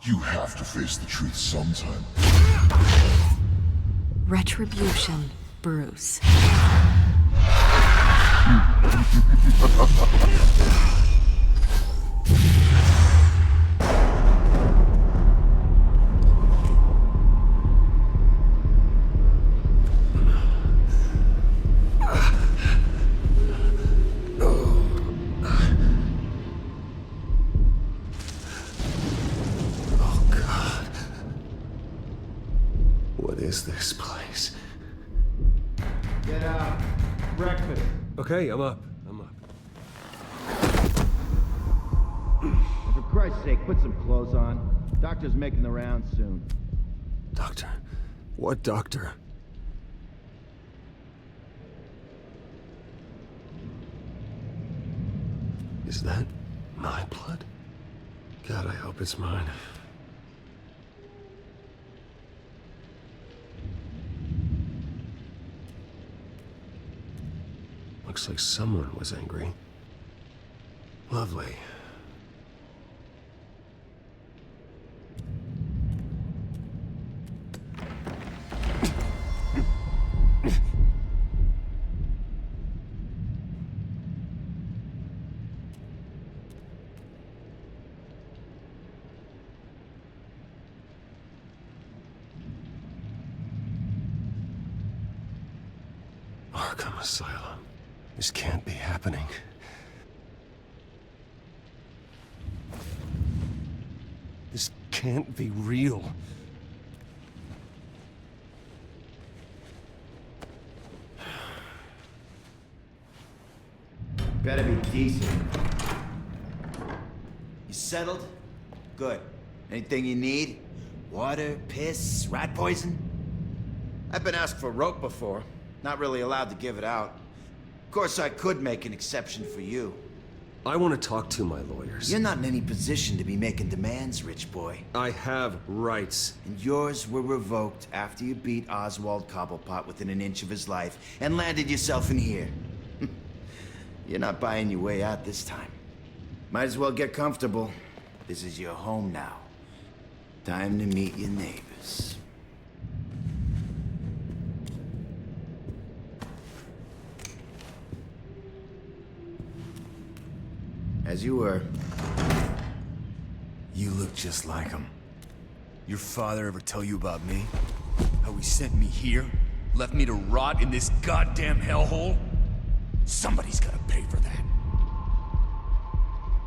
You have to face the truth sometime. Retribution, Bruce. This place. Get out. Breakfast. Okay, I'm up. For Christ's sake, put some clothes on. Doctor's making the rounds soon. Doctor? What doctor? Is that my blood? God, I hope it's mine. Looks like someone was angry. Lovely. Arkham Asylum. This can't be happening. This can't be real. Better be decent. You settled? Good. Anything you need? Water, piss, rat poison? I've been asked for rope before. Not really allowed to give it out. Of course, I could make an exception for you. I want to talk to my lawyers. You're not in any position to be making demands, rich boy. I have rights. And yours were revoked after you beat Oswald Cobblepot within an inch of his life and landed yourself in here. You're not buying your way out this time. Might as well get comfortable. This is your home now. Time to meet your neighbors. As you were. You look just like him. Your father ever tell you about me? How he sent me here? Left me to rot in this goddamn hellhole? Somebody's gotta pay for that.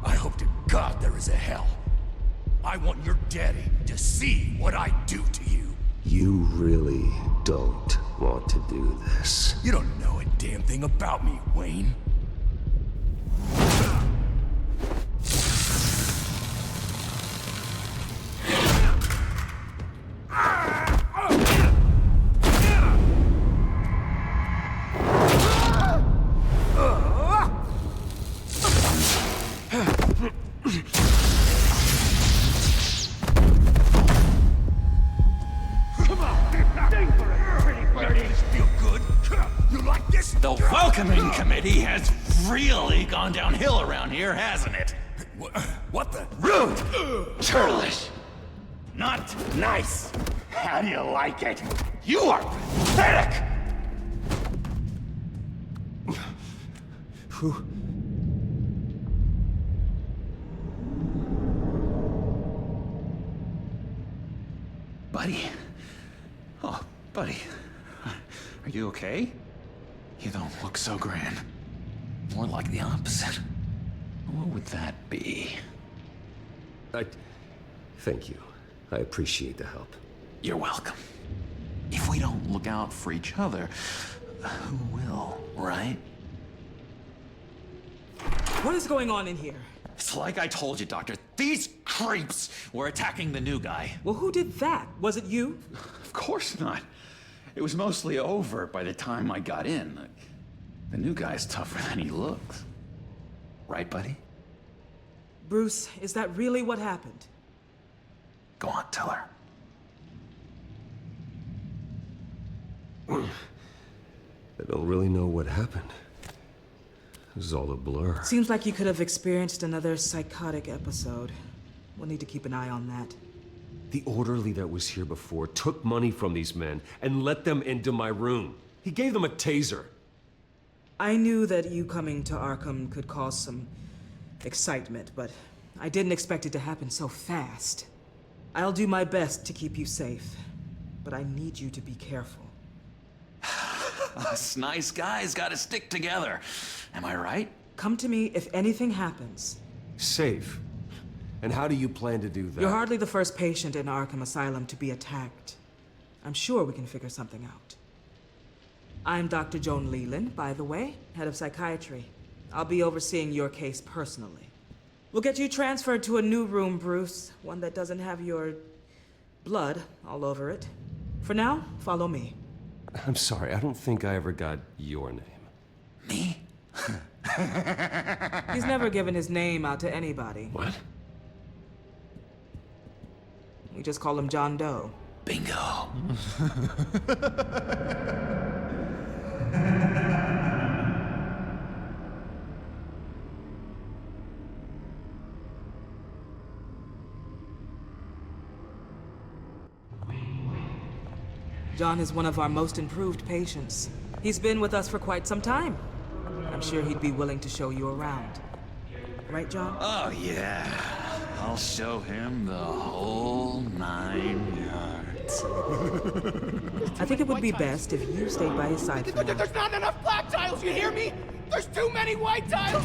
I hope to God there is a hell. I want your daddy to see what I do to you. You really don't want to do this. You don't know a damn thing about me, Wayne. The welcoming committee has really gone downhill around here, hasn't it? What the? Rude! Churlish! Not nice! How do you like it? You are pathetic! Who? Buddy? Oh, buddy. Are you okay? You don't look so grand. More like the opposite. What would that be? Thank you. I appreciate the help. You're welcome. If we don't look out for each other, who will, right? What is going on in here? It's like I told you, Doctor. These creeps were attacking the new guy. Well, who did that? Was it you? Of course not. It was mostly over by the time I got in. The new guy's tougher than he looks. Right, buddy? Bruce, is that really what happened? Go on, tell her. I don't really know what happened. This is all a blur. Seems like you could have experienced another psychotic episode. We'll need to keep an eye on that. The orderly that was here before took money from these men and let them into my room. He gave them a taser. I knew that you coming to Arkham could cause some excitement, but I didn't expect it to happen so fast. I'll do my best to keep you safe, but I need you to be careful. Us nice guys gotta stick together. Am I right? Come to me if anything happens. Safe. And how do you plan to do that? You're hardly the first patient in Arkham Asylum to be attacked. I'm sure we can figure something out. I'm Dr. Joan Leland, by the way, head of psychiatry. I'll be overseeing your case personally. We'll get you transferred to a new room, Bruce. One that doesn't have your blood all over it. For now, follow me. I'm sorry, I don't think I ever got your name. Me? He's never given his name out to anybody. What? We just call him John Doe. Bingo. John is one of our most improved patients. He's been with us for quite some time. I'm sure he'd be willing to show you around. Right, John? Oh, yeah. I'll show him the whole 9 yards. I think it would be best if you stayed by his side for now. There's not enough black tiles, you hear me? There's too many white tiles!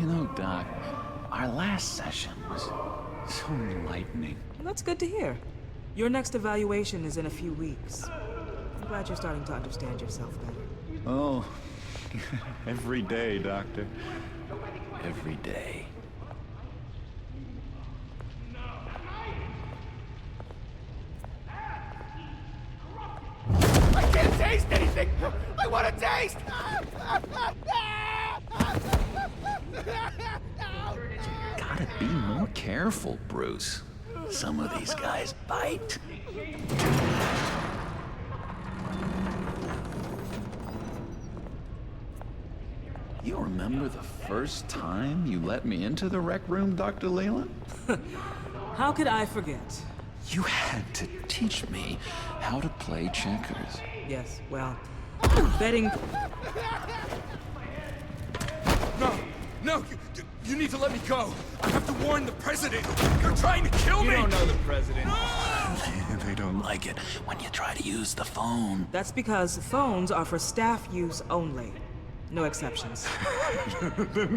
You know, Doc, our last session was so enlightening. Well, that's good to hear. Your next evaluation is in a few weeks. I'm glad you're starting to understand yourself better. Oh, every day, Doctor. Every day. I can't taste anything! I want to taste! Gotta be more careful, Bruce. Some of these guys bite. You remember the first time you let me into the rec room, Dr. Leland? How could I forget? You had to teach me how to play checkers. Yes, well, betting... No, you need to let me go. I have to warn the president. You're trying to kill me. You don't know the president. They don't like it when you try to use the phone. That's because phones are for staff use only. No exceptions.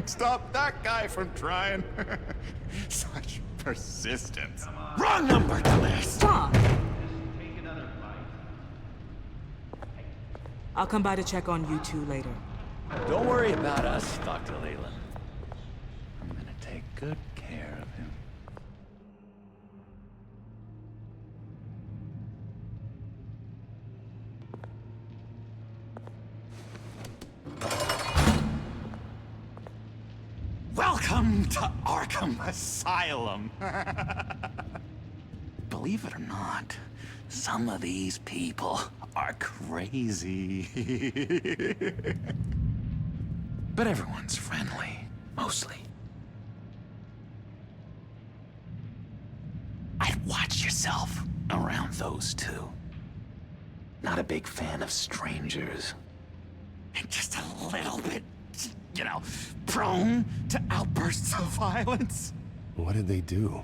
Stop that guy from trying. Such persistence. Wrong number, dumbass! John! I'll come by to check on you two later. Don't worry about us, Dr. Leland. I'm gonna take good care of him. Welcome to Arkham Asylum. Believe it or not, some of these people are crazy. But everyone's friendly, mostly. I'd watch yourself around those two. Not a big fan of strangers. And just a little bit, you know, prone to outbursts of violence. What did they do?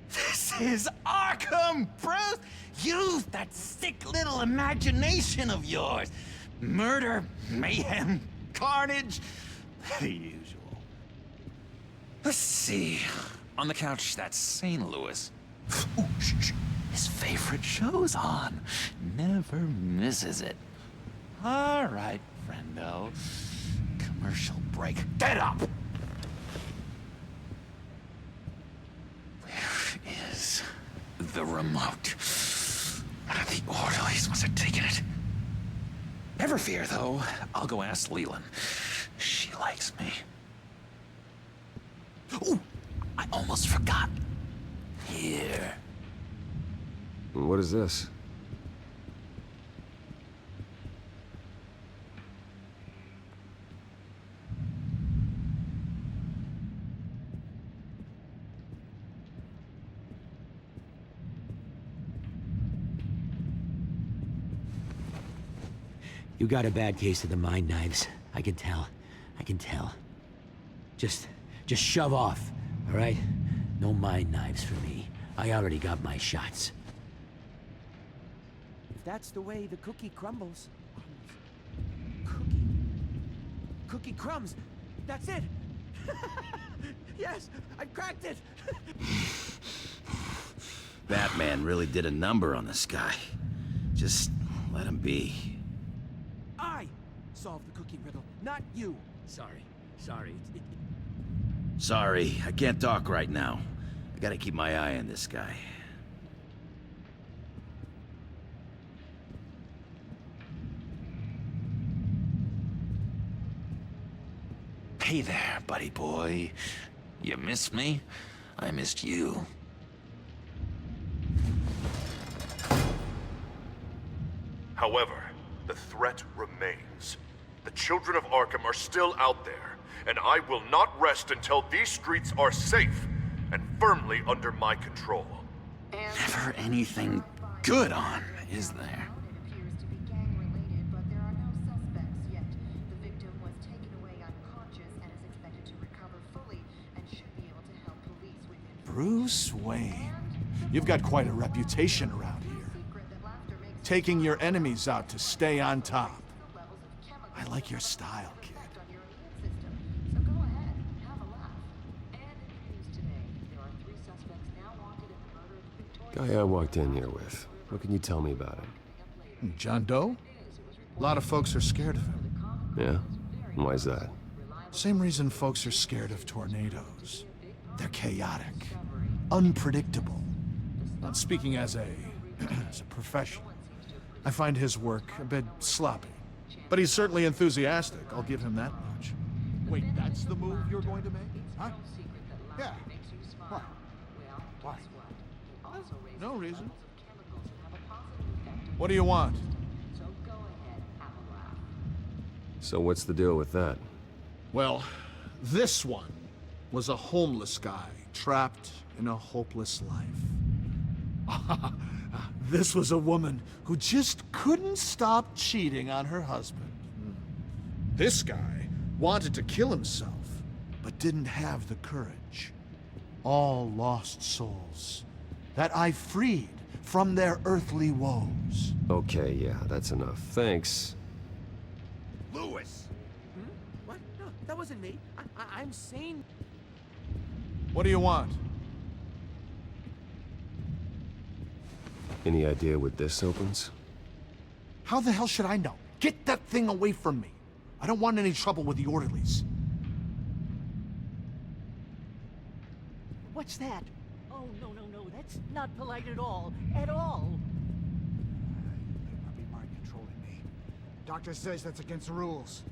This is Arkham, Bruce! Use that sick little imagination of yours. Murder, mayhem, carnage, the usual. Let's see. On the couch, that's St. Louis. Ooh, shh. His favorite show's on. Never misses it. All right, friendo. Commercial break. Get up! Where is the remote? The orderlies must have taken it. Never fear, though. I'll go ask Leland. She likes me. Ooh, I almost forgot. Here. What is this? You got a bad case of the mind knives. I can tell. I can tell. Just shove off, all right? No mind knives for me. I already got my shots. If that's the way the cookie crumbles. Cookie crumbs. That's it. Yes, I've cracked it. Batman really did a number on this guy. Just let him be. I solved the cookie riddle, not you. Sorry. Sorry, I can't talk right now. I gotta keep my eye on this guy. Hey there, buddy boy. You missed me? I missed you. However, the threat remains. The children of Arkham are still out there, and I will not rest until these streets are safe and firmly under my control. Never anything good on, is there? Bruce Wayne. You've got quite a reputation around here. Taking your enemies out to stay on top. I like your style, kid. Guy I walked in here with. What can you tell me about him? John Doe? A lot of folks are scared of him. Yeah? And why is that? Same reason folks are scared of tornadoes. They're chaotic, unpredictable. Not speaking as a professional. I find his work a bit sloppy. But he's certainly enthusiastic, I'll give him that much. Wait, that's the move you're going to make? Huh? Yeah. Why? Why? No reason. What do you want? So what's the deal with that? Well, this one was a homeless guy trapped in a hopeless life. This was a woman who just couldn't stop cheating on her husband. This guy wanted to kill himself, but didn't have the courage. All lost souls that I freed from their earthly woes. Okay, yeah, that's enough. Thanks. Lewis! What? No, that wasn't me. I'm sane. What do you want? Any idea what this opens? How the hell should I know? Get that thing away from me. I don't want any trouble with the orderlies. What's that? Oh, no. That's not polite at all. At all. You better not be mind controlling me. Doctor says that's against the rules.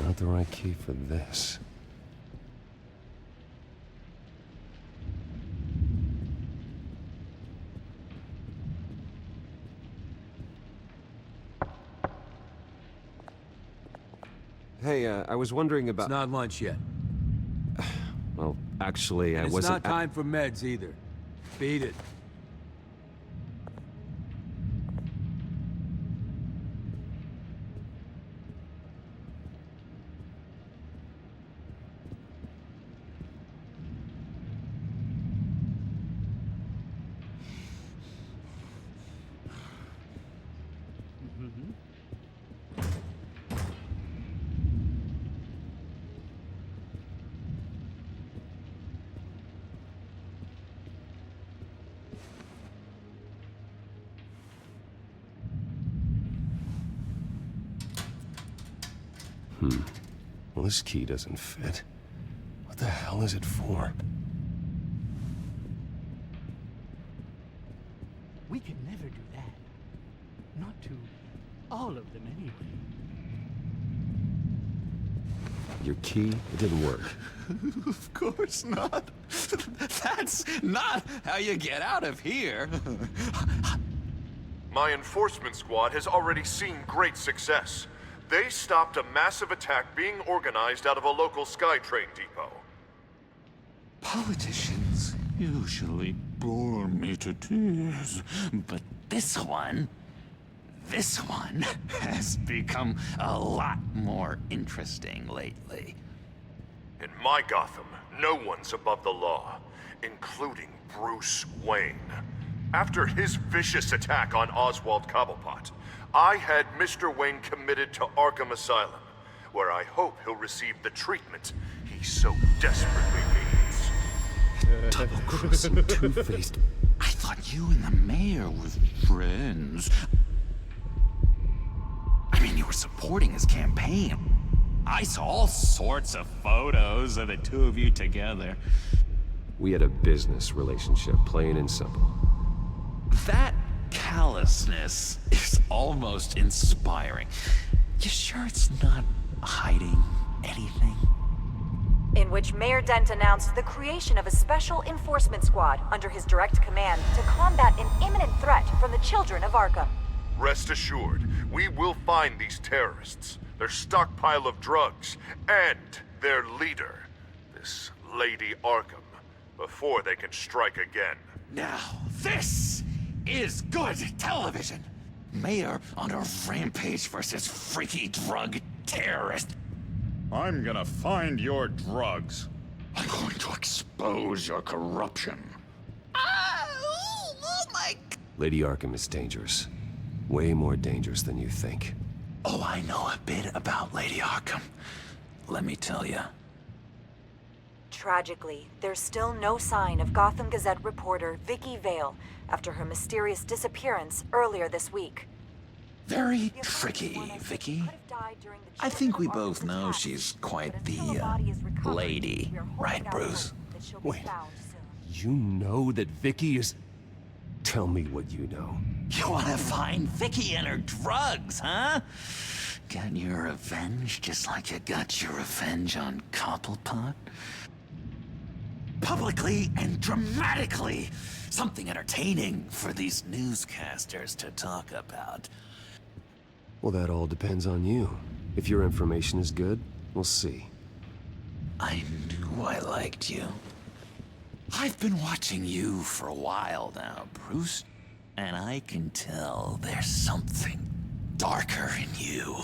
Not the right key for this. Hey, I was wondering about... It's not lunch yet. Well, actually, I It's wasn't... not time for meds either. Beat it. Well, this key doesn't fit. What the hell is it for? We can never do that. Not to all of them, anyway. Your key? It didn't work. Of course not. That's not how you get out of here. My enforcement squad has already seen great success. They stopped a massive attack being organized out of a local SkyTrain depot. Politicians usually bore me to tears, but this one has become a lot more interesting lately. In my Gotham, no one's above the law, including Bruce Wayne. After his vicious attack on Oswald Cobblepot, I had Mr. Wayne committed to Arkham Asylum, where I hope he'll receive the treatment he so desperately needs. Double-crossing, two-faced. I thought you and the mayor were friends. I mean, you were supporting his campaign. I saw all sorts of photos of the two of you together. We had a business relationship, plain and simple. That callousness is almost inspiring. You sure it's not hiding anything? In which Mayor Dent announced the creation of a special enforcement squad under his direct command to combat an imminent threat from the children of Arkham. Rest assured, we will find these terrorists, their stockpile of drugs, and their leader, this Lady Arkham, before they can strike again. Now, this is good television. Mayor on a rampage versus freaky drug terrorist. I'm gonna find your drugs. I'm going to expose your corruption. Oh my... Lady Arkham is dangerous. Way more dangerous than you think. Oh, I know a bit about Lady Arkham. Let me tell you. Tragically, there's still no sign of Gotham Gazette reporter Vicky Vale after her mysterious disappearance earlier this week. Very tricky, Vicky. I think we both know she's quite the, lady, right, Bruce? Wait, you know that Vicky is... Tell me what you know. You wanna find Vicky and her drugs, huh? Get your revenge just like you got your revenge on Cobblepot? Publicly and dramatically! Something entertaining for these newscasters to talk about. Well, that all depends on you. If your information is good, we'll see. I knew I liked you. I've been watching you for a while now, Bruce, and I can tell there's something darker in you.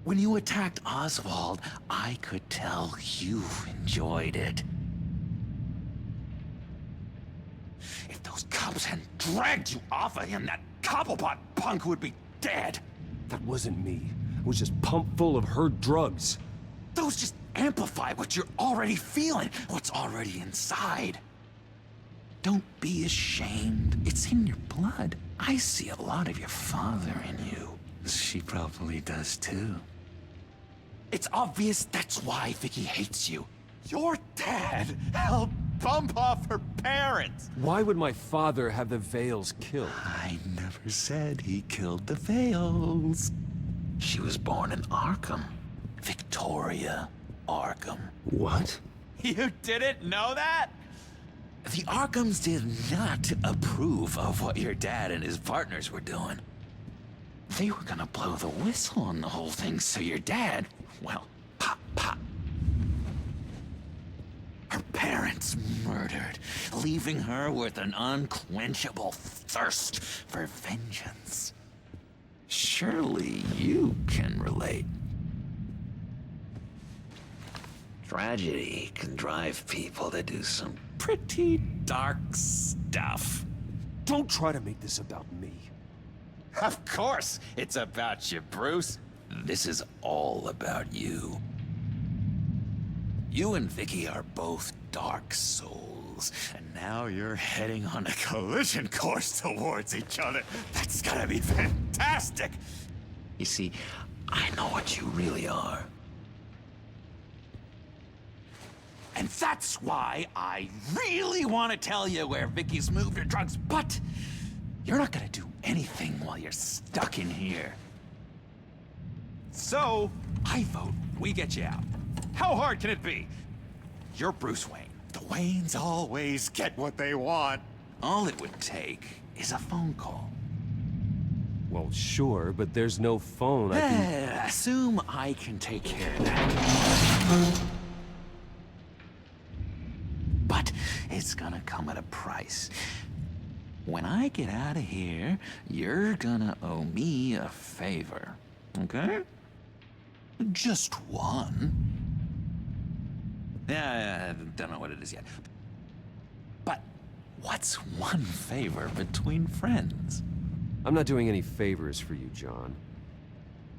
When you attacked Oswald, I could tell you enjoyed it. If those cops hadn't dragged you off of him, that Cobblepot punk would be dead. That wasn't me. I was just pumped full of her drugs. Those just amplify what you're already feeling, what's already inside. Don't be ashamed. It's in your blood. I see a lot of your father in you. She probably does too. It's obvious that's why Vicky hates you. Your dad helped bump off her parents. Why would my father have the Vales killed? I never said he killed the Vales. She was born in Arkham. Victoria Arkham. What? You didn't know that? The Arkhams did not approve of what your dad and his partners were doing. They were gonna blow the whistle on the whole thing, so your dad, well, pop. Her parents murdered, leaving her with an unquenchable thirst for vengeance. Surely you can relate. Tragedy can drive people to do some pretty dark stuff. Don't try to make this about me. Of course it's about you, Bruce. This is all about you. You and Vicky are both dark souls, and now you're heading on a collision course towards each other. That's gonna be fantastic! You see, I know what you really are. And that's why I really want to tell you where Vicky's moved her drugs, but you're not gonna do anything while you're stuck in here. So, I vote we get you out. How hard can it be? You're Bruce Wayne. The Waynes always get what they want. All it would take is a phone call. Well, sure, but there's no phone. I can... Assume I can take care of that. But it's gonna come at a price. When I get out of here, you're gonna owe me a favor, okay? Just one. Yeah, I don't know what it is yet. But what's one favor between friends? I'm not doing any favors for you, John.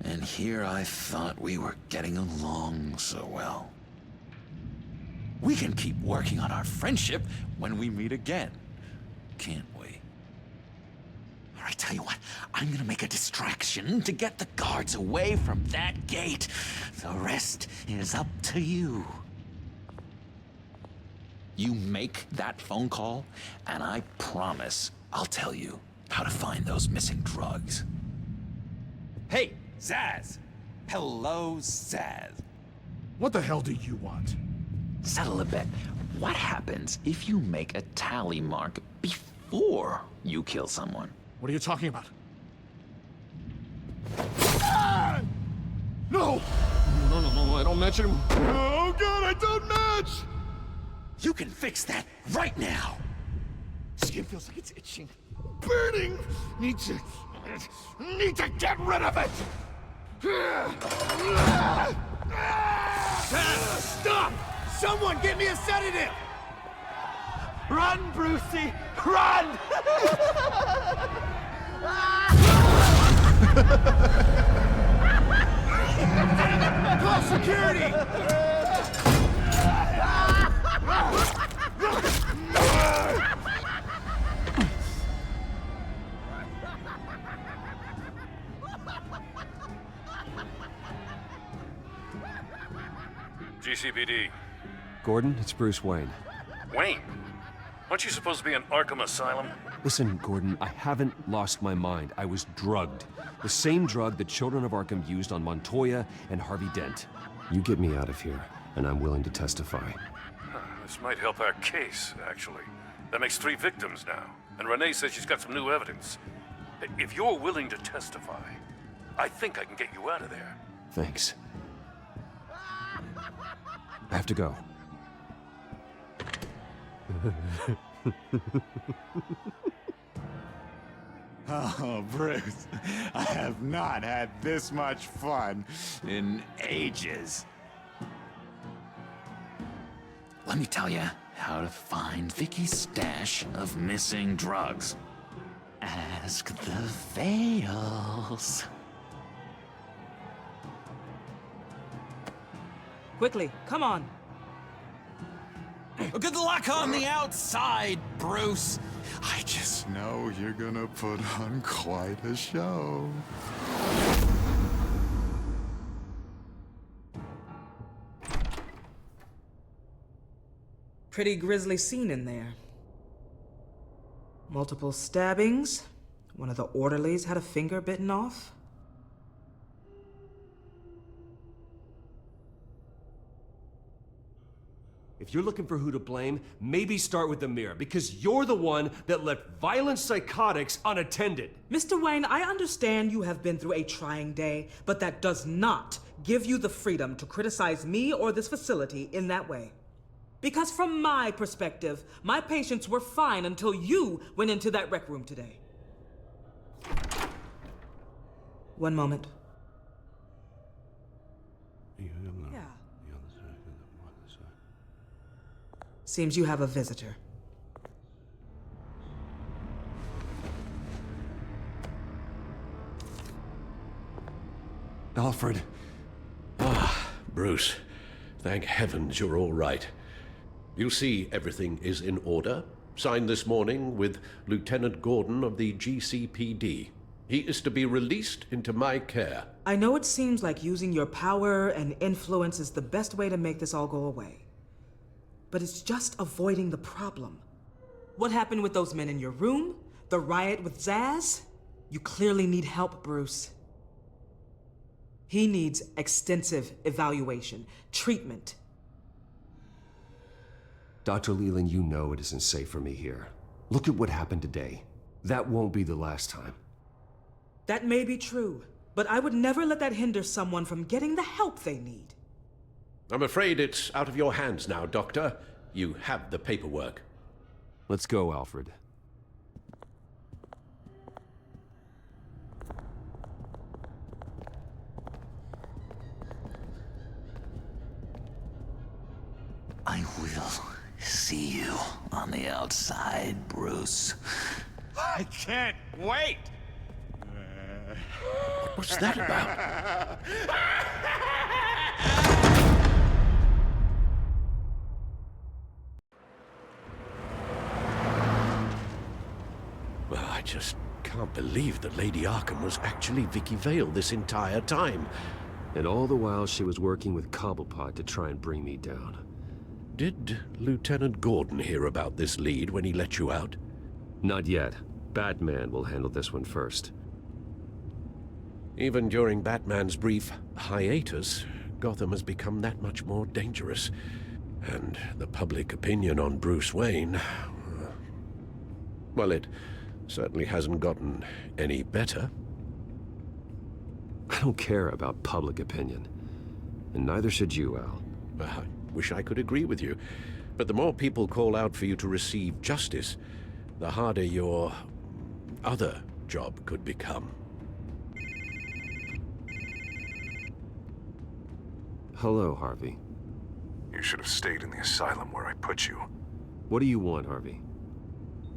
And here I thought we were getting along so well. We can keep working on our friendship when we meet again, can't we? All right, tell you what, I'm gonna make a distraction to get the guards away from that gate. The rest is up to you. You make that phone call, and I promise I'll tell you how to find those missing drugs. Hey, Zaz! Hello, Zaz. What the hell do you want? Settle a bet. What happens if you make a tally mark before you kill someone? What are you talking about? Ah! No! No, I don't match him. Oh god, I don't match! You can fix that right now! Skin feels like it's itching. Burning! Need to get rid of it! Stop! Someone get me a sedative! Run, Brucey! Run! Call security! GCPD. Gordon, it's Bruce Wayne. Wayne? Aren't you supposed to be in Arkham Asylum? Listen, Gordon, I haven't lost my mind. I was drugged. The same drug the children of Arkham used on Montoya and Harvey Dent. You get me out of here, and I'm willing to testify. This might help our case, actually. That makes 3 victims now. And Renee says she's got some new evidence. If you're willing to testify, I think I can get you out of there. Thanks. I have to go. Oh, Bruce, I have not had this much fun in ages. Let me tell you how to find Vicky's stash of missing drugs. Ask the Veils. Quickly, come on. Good luck on the outside, Bruce. I just know you're gonna put on quite a show. Pretty grisly scene in there. Multiple stabbings. One of the orderlies had a finger bitten off. If you're looking for who to blame, maybe start with the mirror, because you're the one that left violent psychotics unattended. Mr. Wayne, I understand you have been through a trying day, but that does not give you the freedom to criticize me or this facility in that way. Because from my perspective, my patients were fine until you went into that rec room today. One moment. Yeah. Seems you have a visitor. Alfred. Bruce, thank heavens you're all right. You see everything is in order. Signed this morning with Lieutenant Gordon of the GCPD. He is to be released into my care. I know it seems like using your power and influence is the best way to make this all go away. But it's just avoiding the problem. What happened with those men in your room? The riot with Zaz? You clearly need help, Bruce. He needs extensive evaluation, treatment. Dr. Leland, you know it isn't safe for me here. Look at what happened today. That won't be the last time. That may be true, but I would never let that hinder someone from getting the help they need. I'm afraid it's out of your hands now, Doctor. You have the paperwork. Let's go, Alfred. I will see you on the outside, Bruce. I can't wait! What's that about? Well, I just can't believe that Lady Arkham was actually Vicky Vale this entire time. And all the while she was working with Cobblepot to try and bring me down. Did Lieutenant Gordon hear about this lead when he let you out? Not yet. Batman will handle this one first. Even during Batman's brief hiatus, Gotham has become that much more dangerous. And the public opinion on Bruce Wayne... well, it certainly hasn't gotten any better. I don't care about public opinion. And neither should you, Al. I wish I could agree with you. But the more people call out for you to receive justice, the harder your other job could become. Hello, Harvey. You should have stayed in the asylum where I put you. What do you want, Harvey?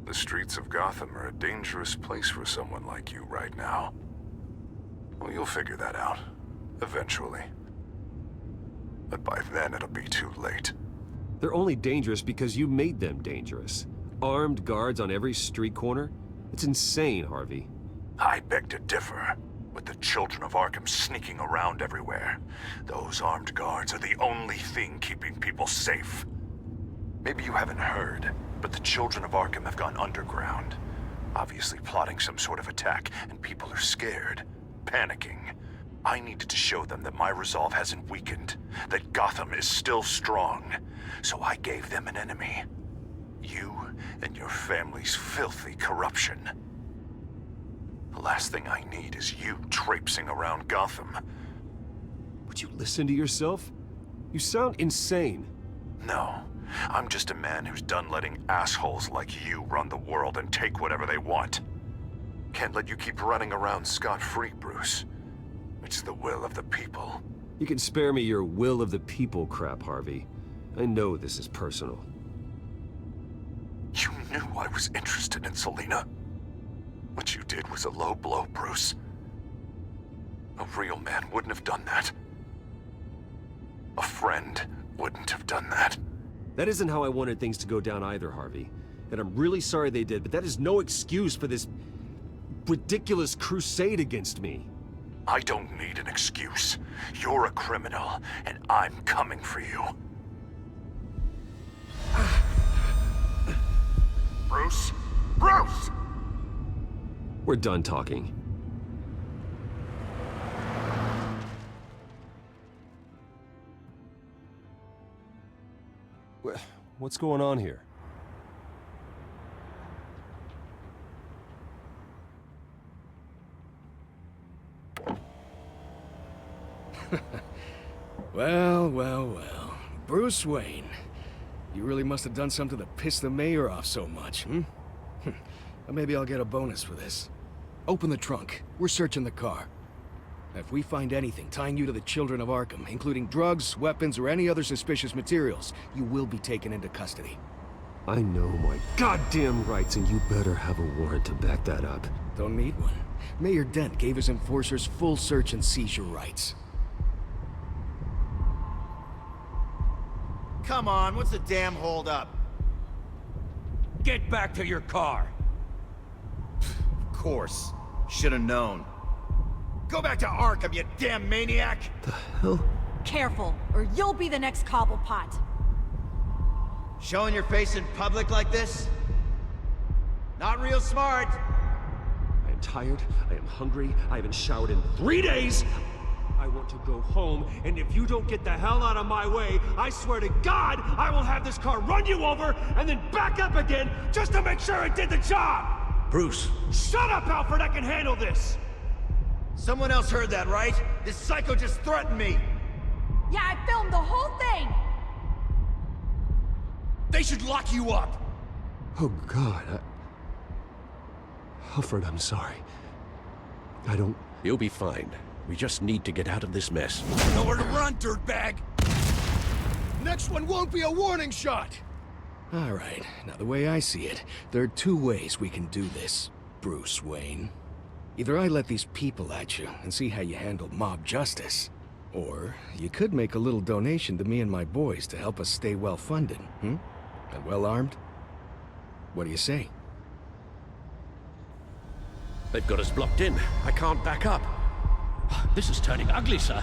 The streets of Gotham are a dangerous place for someone like you right now. Well, you'll figure that out. Eventually. But by then, it'll be too late. They're only dangerous because you made them dangerous. Armed guards on every street corner? It's insane, Harvey. I beg to differ. With the children of Arkham sneaking around everywhere, those armed guards are the only thing keeping people safe. Maybe you haven't heard, but the children of Arkham have gone underground. Obviously plotting some sort of attack, and people are scared, panicking. I needed to show them that my resolve hasn't weakened, that Gotham is still strong. So I gave them an enemy. You and your family's filthy corruption. The last thing I need is you traipsing around Gotham. Would you listen to yourself? You sound insane. No, I'm just a man who's done letting assholes like you run the world and take whatever they want. Can't let you keep running around scot-free, Bruce. It's the will of the people. You can spare me your will of the people crap, Harvey. I know this is personal. You knew I was interested in Selina. What you did was a low blow, Bruce. A real man wouldn't have done that. A friend wouldn't have done that. That isn't how I wanted things to go down either, Harvey. And I'm really sorry they did, but that is no excuse for this ridiculous crusade against me. I don't need an excuse. You're a criminal, and I'm coming for you. Bruce? Bruce! We're done talking. What's going on here? Well, well, well. Bruce Wayne. You really must have done something to piss the mayor off so much, hmm? Maybe I'll get a bonus for this. Open the trunk. We're searching the car. If we find anything tying you to the children of Arkham, including drugs, weapons, or any other suspicious materials, you will be taken into custody. I know my goddamn rights, and you better have a warrant to back that up. Don't need one. Mayor Dent gave his enforcers full search and seizure rights. Come on, what's the damn holdup? Get back to your car! Of course. Should've known. Go back to Arkham, you damn maniac! The hell? Careful, or you'll be the next Cobblepot. Showing your face in public like this? Not real smart. I am tired, I am hungry, I haven't showered in 3 days! I want to go home, and if you don't get the hell out of my way, I swear to God, I will have this car run you over, and then back up again, just to make sure it did the job! Bruce! Shut up, Alfred, I can handle this! Someone else heard that, right? This psycho just threatened me! Yeah, I filmed the whole thing! They should lock you up! Oh, God. Alfred, I'm sorry. I don't... You'll be fine. We just need to get out of this mess. Nowhere to run, dirtbag! Next one won't be a warning shot! Alright, now the way I see it, there are two ways we can do this, Bruce Wayne. Either I let these people at you and see how you handle mob justice, or you could make a little donation to me and my boys to help us stay well-funded, And well-armed? What do you say? They've got us blocked in. I can't back up. This is turning ugly, sir.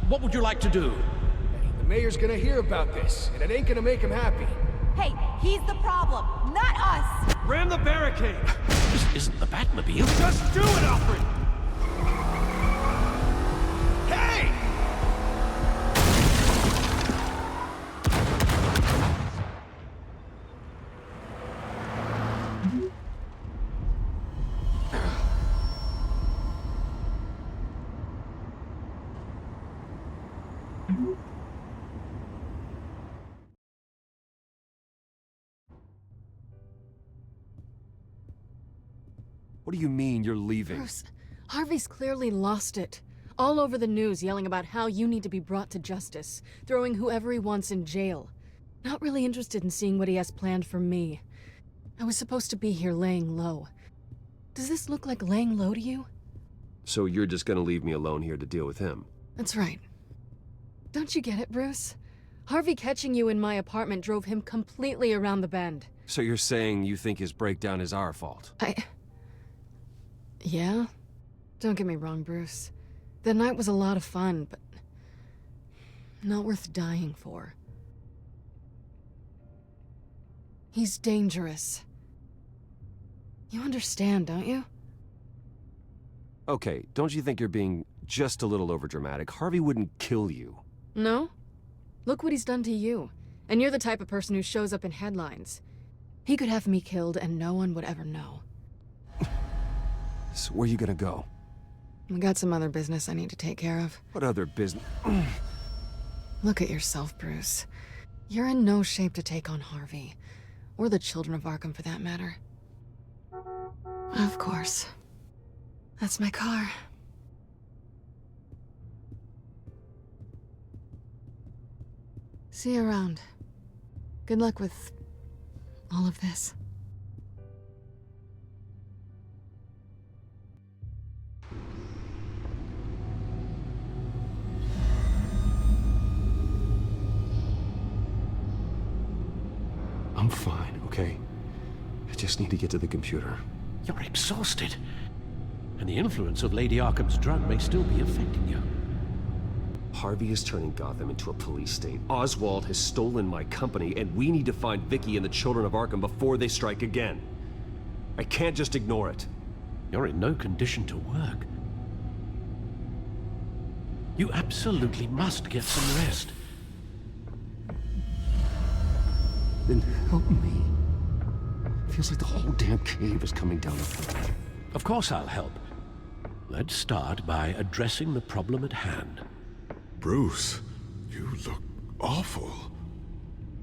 What would you like to do? Hey, the mayor's gonna hear about this, and it ain't gonna make him happy. Hey, he's the problem, not us! Ram the barricade! This isn't the Batmobile. Just do it, Alfred! Hey! What do you mean you're leaving? Bruce, Harvey's clearly lost it. All over the news yelling about how you need to be brought to justice, throwing whoever he wants in jail. Not really interested in seeing what he has planned for me. I was supposed to be here laying low. Does this look like laying low to you? So you're just gonna leave me alone here to deal with him? That's right. Don't you get it, Bruce? Harvey catching you in my apartment drove him completely around the bend. So you're saying you think his breakdown is our fault? Yeah? Don't get me wrong, Bruce. The night was a lot of fun, but not worth dying for. He's dangerous. You understand, don't you? Okay, don't you think you're being just a little overdramatic? Harvey wouldn't kill you. No? Look what he's done to you. And you're the type of person who shows up in headlines. He could have me killed and no one would ever know. So where are you gonna go? I got some other business I need to take care of. What other business? Look at yourself, Bruce. You're in no shape to take on Harvey. Or the children of Arkham, for that matter. Of course. That's my car. See you around. Good luck with all of this. I'm fine, okay? I just need to get to the computer. You're exhausted. And the influence of Lady Arkham's drug may still be affecting you. Harvey is turning Gotham into a police state. Oswald has stolen my company, and we need to find Vicky and the children of Arkham before they strike again. I can't just ignore it. You're in no condition to work. You absolutely must get some rest. Then help me. Feels like the whole damn cave is coming down upon me. Of course I'll help. Let's start by addressing the problem at hand. Bruce, you look awful.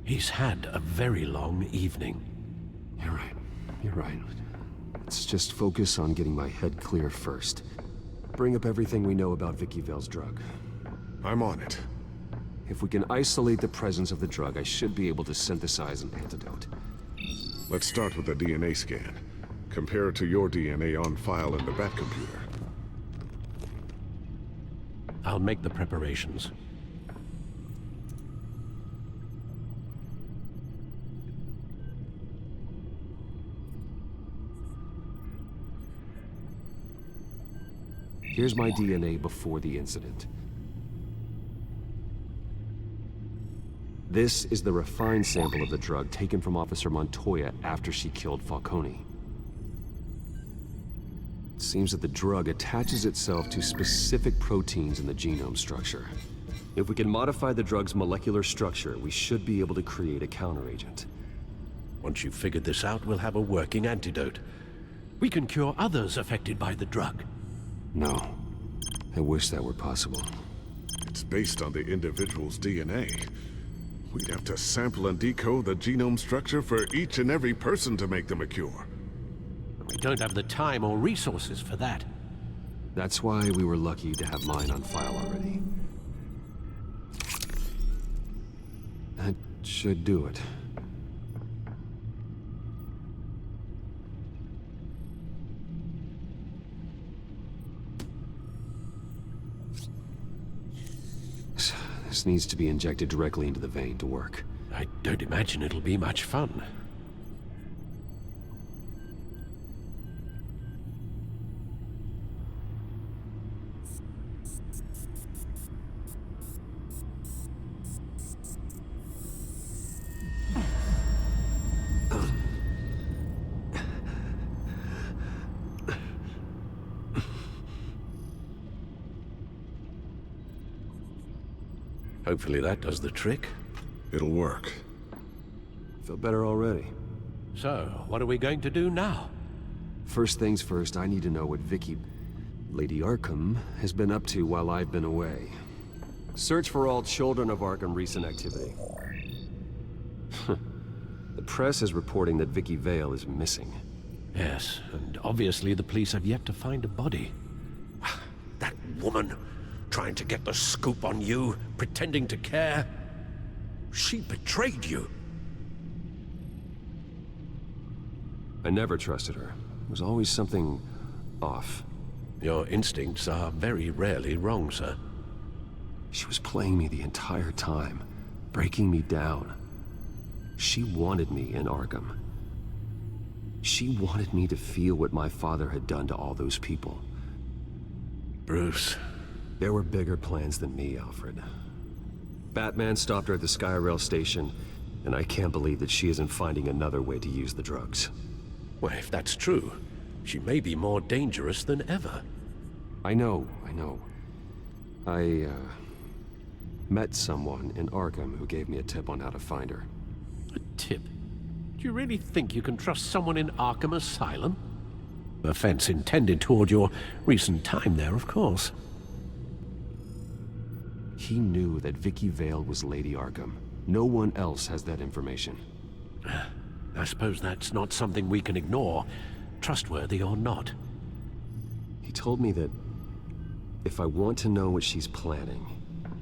He's had a very long evening. You're right. You're right. Let's just focus on getting my head clear first. Bring up everything we know about Vicky Vale's drug. I'm on it. If we can isolate the presence of the drug, I should be able to synthesize an antidote. Let's start with a DNA scan. Compare it to your DNA on file in the Batcomputer. I'll make the preparations. Here's my DNA before the incident. This is the refined sample of the drug taken from Officer Montoya after she killed Falcone. It seems that the drug attaches itself to specific proteins in the genome structure. If we can modify the drug's molecular structure, we should be able to create a counteragent. Once you've figured this out, we'll have a working antidote. We can cure others affected by the drug. No. I wish that were possible. It's based on the individual's DNA. We'd have to sample and decode the genome structure for each and every person to make them a cure. We don't have the time or resources for that. That's why we were lucky to have mine on file already. That should do it. This needs to be injected directly into the vein to work. I don't imagine it'll be much fun. Hopefully that does the trick. It'll work. Feel better already. So, what are we going to do now? First things first, I need to know what Lady Arkham, has been up to while I've been away. Search for all children of Arkham recent activity. The press is reporting that Vicky Vale is missing. Yes, and obviously the police have yet to find a body. That woman, trying to get the scoop on you, pretending to care. She betrayed you. I never trusted her. There was always something off. Your instincts are very rarely wrong, sir. She was playing me the entire time, breaking me down. She wanted me in Arkham. She wanted me to feel what my father had done to all those people. Bruce. There were bigger plans than me, Alfred. Batman stopped her at the Skyrail station, and I can't believe that she isn't finding another way to use the drugs. Well, if that's true, she may be more dangerous than ever. I know. I met someone in Arkham who gave me a tip on how to find her. A tip? Do you really think you can trust someone in Arkham Asylum? Offense intended toward your recent time there, of course. He knew that Vicky Vale was Lady Arkham. No one else has that information. I suppose that's not something we can ignore, trustworthy or not. He told me that if I want to know what she's planning,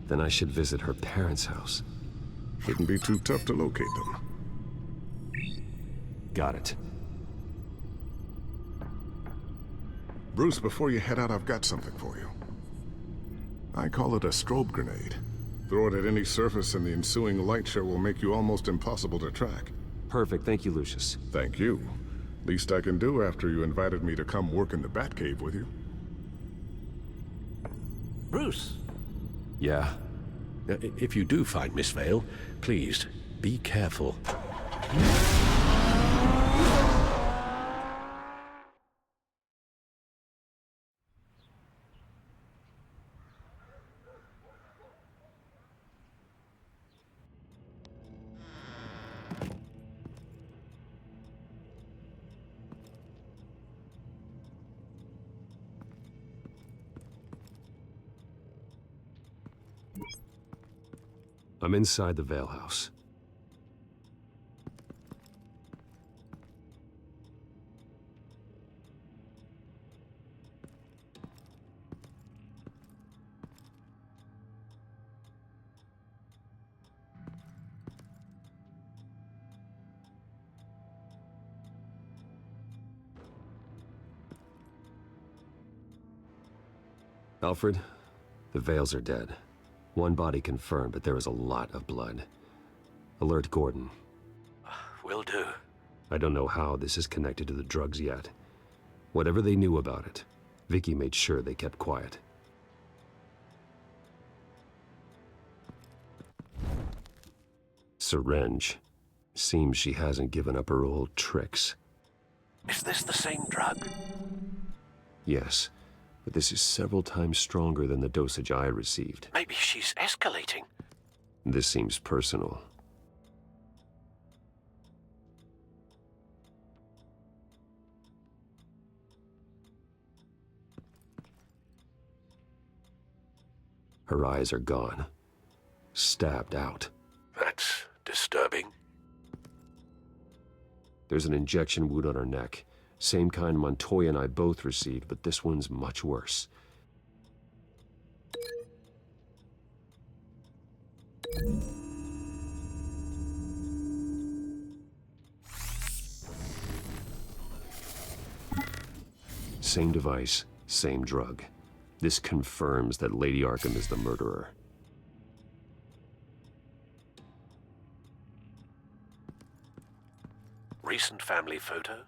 then I should visit her parents' house. Shouldn't be too tough to locate them. Got it. Bruce, before you head out, I've got something for you. I call it a strobe grenade. Throw it at any surface and the ensuing light show will make you almost impossible to track. Perfect, thank you, Lucius. Thank you. Least I can do after you invited me to come work in the Batcave with you. Bruce? Yeah? If you do find Miss Vale, please, be careful. I'm inside the Vale house. Alfred, the Vales are dead. One body confirmed, but there is a lot of blood. Alert Gordon. Will do. I don't know how this is connected to the drugs yet. Whatever they knew about it, Vicky made sure they kept quiet. Syringe. Seems she hasn't given up her old tricks. Is this the same drug? Yes, but this is several times stronger than the dosage I received. Maybe she's escalating. This seems personal. Her eyes are gone. Stabbed out. That's disturbing. There's an injection wound on her neck. Same kind Montoya and I both received, but this one's much worse. Same device, same drug. This confirms that Lady Arkham is the murderer. Recent family photo?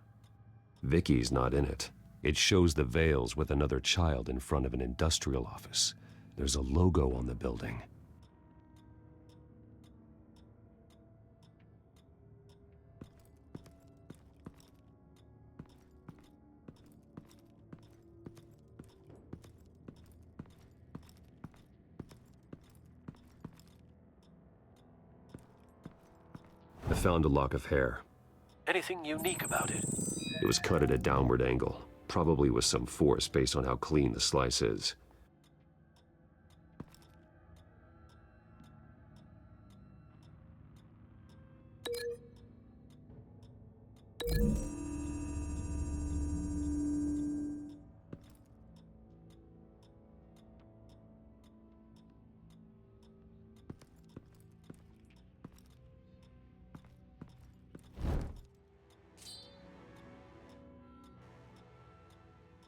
Vicky's not in it. It shows the Vales with another child in front of an industrial office. There's a logo on the building. I found a lock of hair. Anything unique about it? It was cut at a downward angle, probably with some force based on how clean the slice is.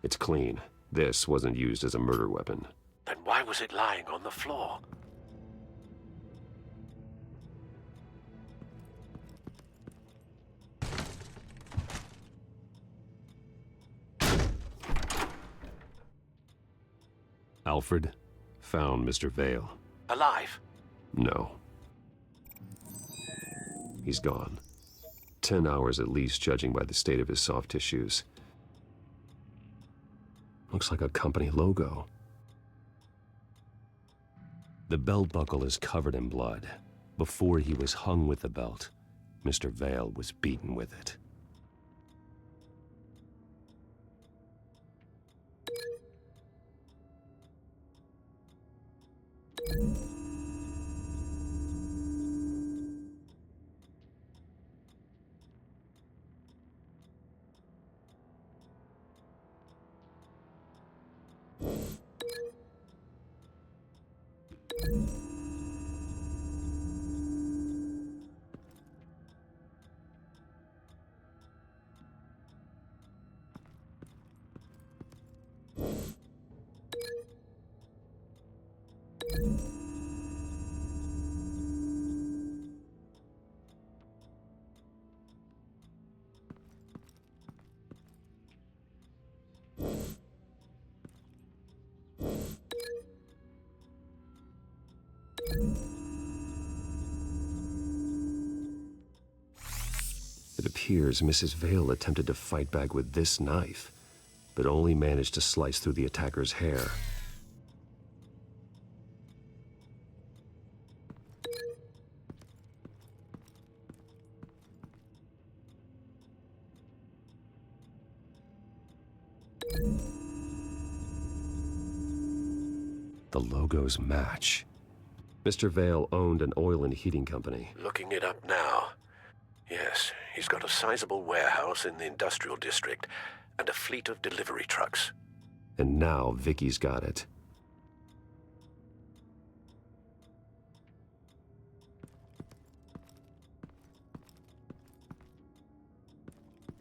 It's clean. This wasn't used as a murder weapon. Then why was it lying on the floor? Alfred found Mr. Vale. Alive? No. He's gone. 10 hours at least, judging by the state of his soft tissues. Looks like a company logo. The belt buckle is covered in blood. Before he was hung with the belt, Mr. Vale was beaten with it. It appears Mrs. Vale attempted to fight back with this knife, but only managed to slice through the attacker's hair. The logos match. Mr. Vale owned an oil and heating company. Looking it up now. Yes, he's got a sizable warehouse in the industrial district and a fleet of delivery trucks. And now Vicky's got it.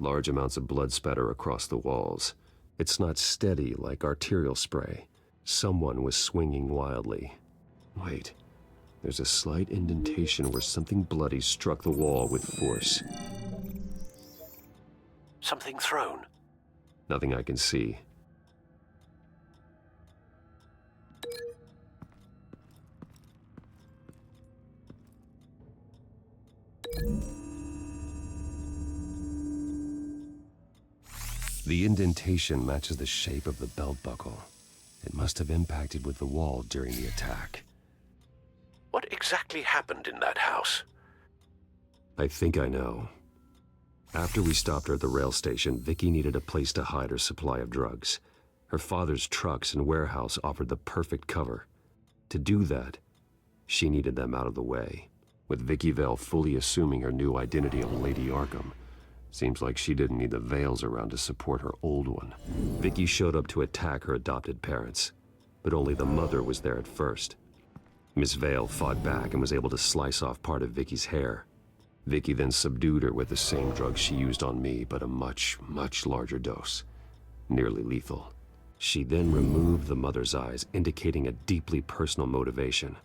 Large amounts of blood spatter across the walls. It's not steady like arterial spray. Someone was swinging wildly. Wait, there's a slight indentation where something bloody struck the wall with force. Something thrown? Nothing I can see. The indentation matches the shape of the belt buckle. It must have impacted with the wall during the attack. What exactly happened in that house? I think I know. After we stopped her at the rail station, Vicky needed a place to hide her supply of drugs. Her father's trucks and warehouse offered the perfect cover. To do that, she needed them out of the way. With Vicky Vale fully assuming her new identity of Lady Arkham, seems like she didn't need the Vales around to support her old one. Vicky showed up to attack her adopted parents, but only the mother was there at first. Miss Vale fought back and was able to slice off part of Vicky's hair. Vicky then subdued her with the same drug she used on me, but a much, much larger dose. Nearly lethal. She then removed the mother's eyes, indicating a deeply personal motivation.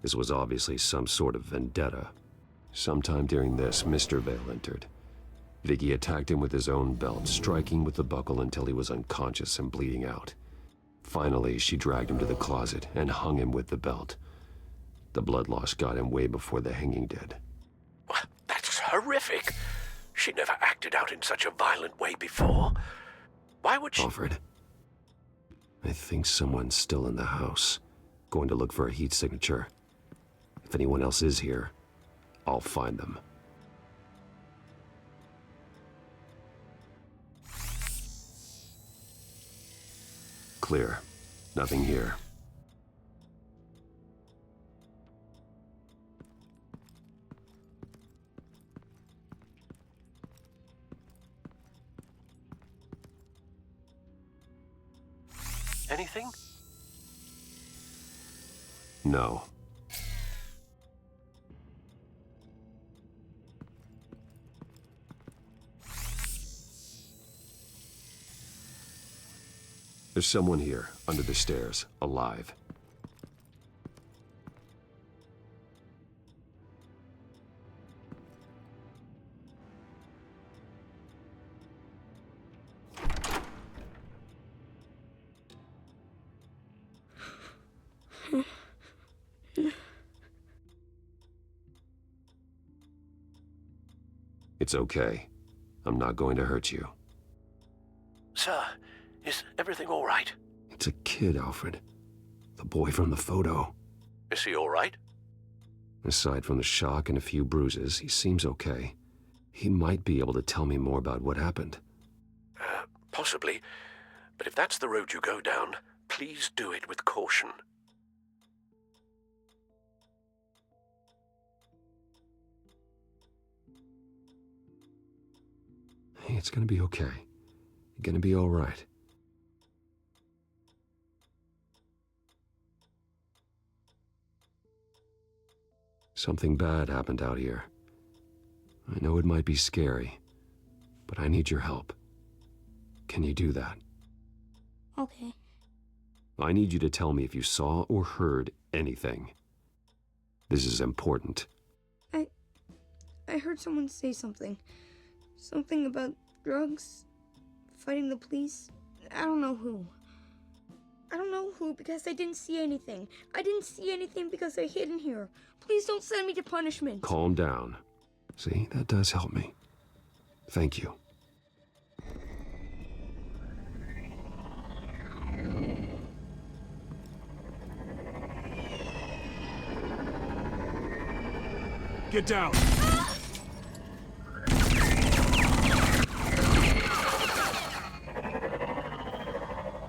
This was obviously some sort of vendetta. Sometime during this, Mr. Vale entered. Vicky attacked him with his own belt, striking with the buckle until he was unconscious and bleeding out. Finally, she dragged him to the closet and hung him with the belt. The blood loss got him way before the hanging did. That's horrific. She never acted out in such a violent way before. Why would she— Alfred, I think someone's still in the house. Going to look for a heat signature. If anyone else is here, I'll find them. Clear. Nothing here. Anything? No. There's someone here, under the stairs, alive. It's okay. I'm not going to hurt you. Sir, is everything all right? It's a kid, Alfred. The boy from the photo. Is he all right? Aside from the shock and a few bruises, he seems okay. He might be able to tell me more about what happened. Possibly. But if that's the road you go down, please do it with caution. Hey, it's gonna be okay. You're gonna be all right. Something bad happened out here. I know it might be scary, but I need your help. Can you do that? Okay. I need you to tell me if you saw or heard anything. This is important. I heard someone say something. Something about drugs, fighting the police. I don't know who. I don't know who because I didn't see anything. I didn't see anything because I hid in here. Please don't send me to punishment. Calm down. See, that does help me. Thank you. Get down!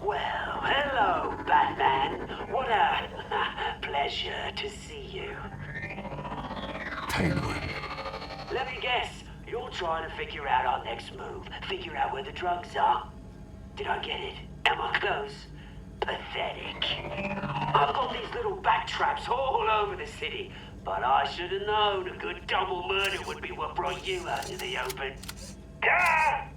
Well, hello, Batman. What a pleasure to see you. Penguin. Let me guess, you're trying to figure out our next move. Figure out where the drugs are. Did I get it? Am I close? Pathetic. I've got these little bat traps all over the city, but I should have known a good double murder would be what brought you out to the open. Ah!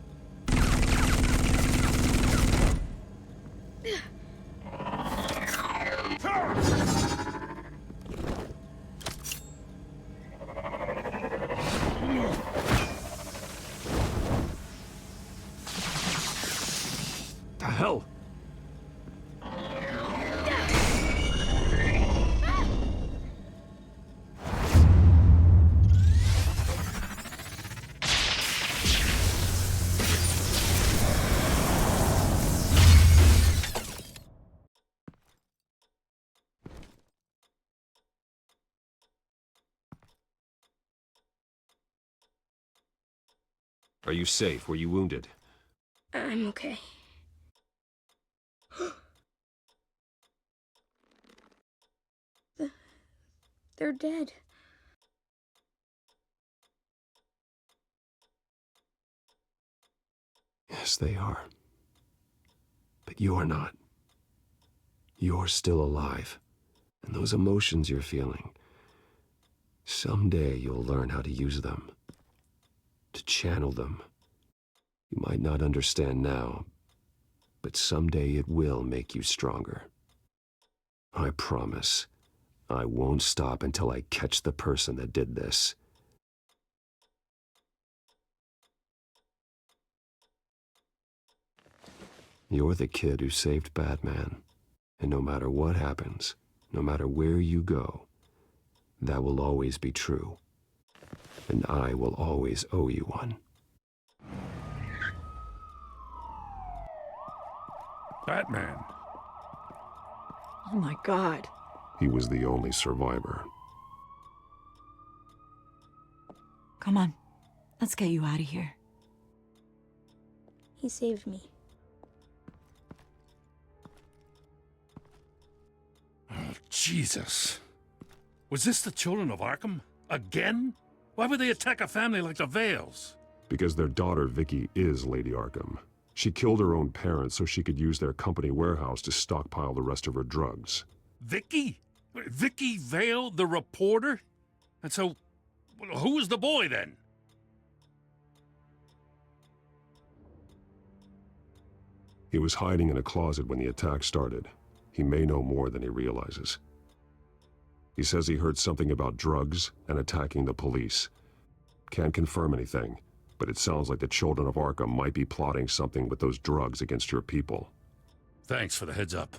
The hell? Are you safe? Were you wounded? I'm okay. They're dead. Yes, they are. But you're not. You're still alive. And those emotions you're feeling, someday you'll learn how to use them. To channel them. You might not understand now, but someday it will make you stronger. I promise. I won't stop until I catch the person that did this. You're the kid who saved Batman. And no matter what happens, no matter where you go, that will always be true. And I will always owe you one. Batman. Oh my God. He was the only survivor. Come on. Let's get you out of here. He saved me. Oh, Jesus. Was this the children of Arkham? Again? Why would they attack a family like the Vales? Because their daughter, Vicky, is Lady Arkham. She killed her own parents so she could use their company warehouse to stockpile the rest of her drugs. Vicky? Vicky Vale, the reporter? And so, who was the boy then? He was hiding in a closet when the attack started. He may know more than he realizes. He says he heard something about drugs and attacking the police. Can't confirm anything, but it sounds like the children of Arkham might be plotting something with those drugs against your people. Thanks for the heads up.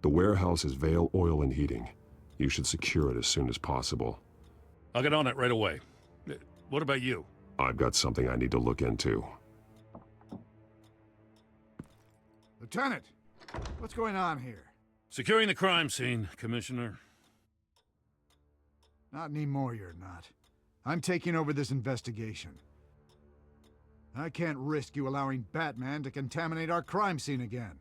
The warehouse is Vale Oil and Heating. You should secure it as soon as possible. I'll get on it right away. What about you? I've got something I need to look into. Lieutenant, what's going on here? Securing the crime scene, Commissioner. Not anymore, you're not. I'm taking over this investigation. I can't risk you allowing Batman to contaminate our crime scene again.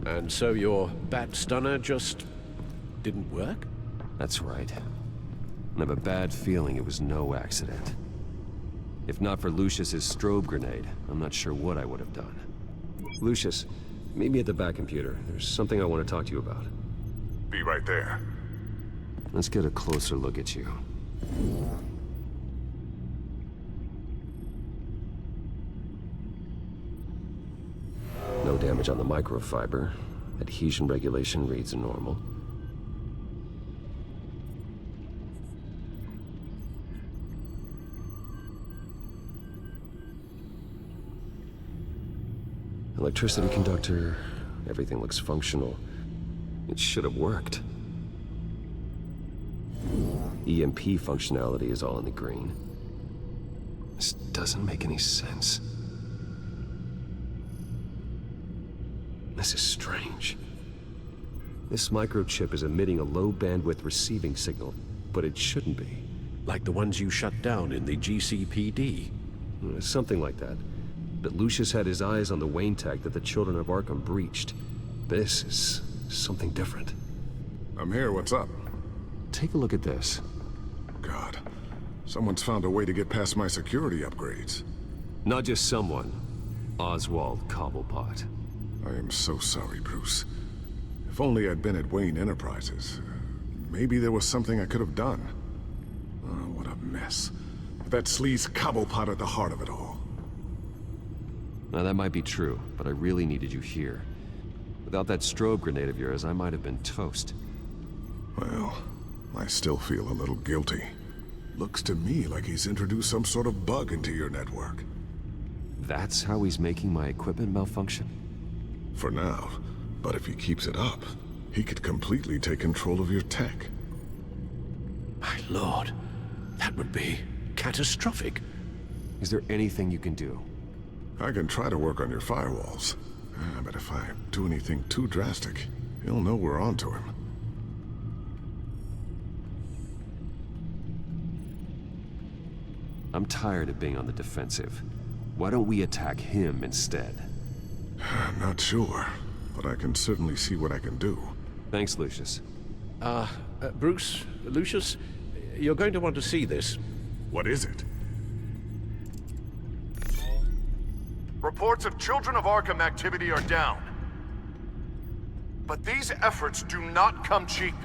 And so your bat stunner just didn't work? That's right. I have a bad feeling it was no accident. If not for Lucius's strobe grenade, I'm not sure what I would have done. Lucius, meet me at the back computer. There's something I want to talk to you about. Be right there. Let's get a closer look at you. No damage on the microfiber. Adhesion regulation reads normal. Electricity conductor, everything looks functional. It should have worked. EMP functionality is all in the green. This doesn't make any sense. This is strange. This microchip is emitting a low-bandwidth receiving signal, but it shouldn't be. Like the ones you shut down in the GCPD? Something like that. But Lucius had his eyes on the Wayne tag that the children of Arkham breached. This is something different. I'm here, what's up? Take a look at this. God, someone's found a way to get past my security upgrades. Not just someone. Oswald Cobblepot. I am so sorry, Bruce. If only I'd been at Wayne Enterprises. Maybe there was something I could have done. Oh, what a mess. That sleaze Cobblepot at the heart of it all. Now that might be true, but I really needed you here. Without that strobe grenade of yours, I might have been toast. Well, I still feel a little guilty. Looks to me like he's introduced some sort of bug into your network. That's how he's making my equipment malfunction? For now, but if he keeps it up, he could completely take control of your tech. My lord, that would be catastrophic. Is there anything you can do? I can try to work on your firewalls. But if I do anything too drastic, he'll know we're onto him. I'm tired of being on the defensive. Why don't we attack him instead? Not sure, but I can certainly see what I can do. Thanks, Lucius. Bruce, Lucius, you're going to want to see this. What is it? Reports of Children of Arkham activity are down. But these efforts do not come cheap.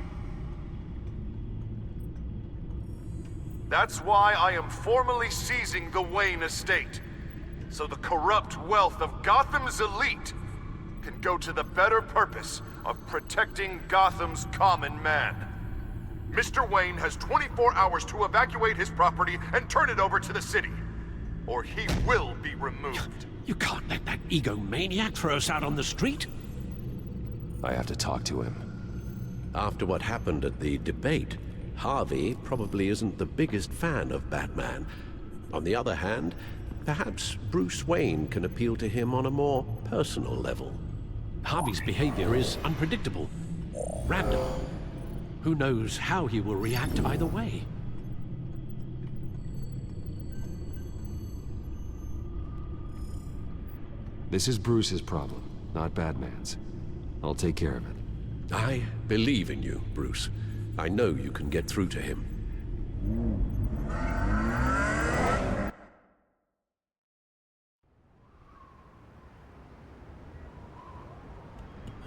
That's why I am formally seizing the Wayne estate, so the corrupt wealth of Gotham's elite can go to the better purpose of protecting Gotham's common man. Mr. Wayne has 24 hours to evacuate his property and turn it over to the city, or he will be removed. You can't let that egomaniac throw us out on the street. I have to talk to him. After what happened at the debate, Harvey probably isn't the biggest fan of Batman. On the other hand, perhaps Bruce Wayne can appeal to him on a more personal level. Harvey's behavior is unpredictable, random. Who knows how he will react either way? This is Bruce's problem, not Batman's. I'll take care of it. I believe in you, Bruce. I know you can get through to him.